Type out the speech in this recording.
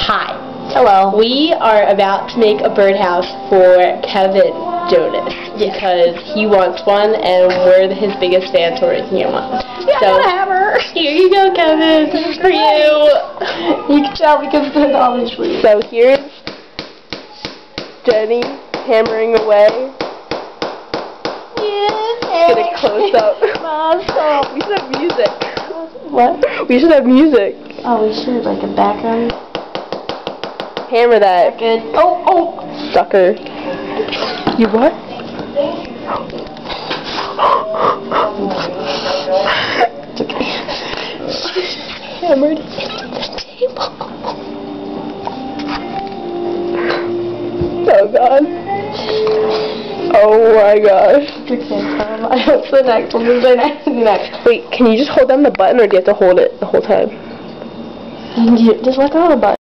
Hi. Hello. We are about to make a birdhouse for Kevin Jonas because he wants one and we're his biggest fans for making him one. Yeah, so, I got a hammer. Here you go, Kevin. This is for you. You can tell because it's obviously. So here's Jenny hammering away. Yeah. Get a close up. We should have music. What? We should have music. Oh, we should, like a background. Hammer that. Good. Oh. Sucker. You what? It's okay. Hammered into the table. Oh god. Oh my gosh. What's the next one? What's the next? Wait, can you just hold down the button or do you have to hold it the whole time? Just let go of the button.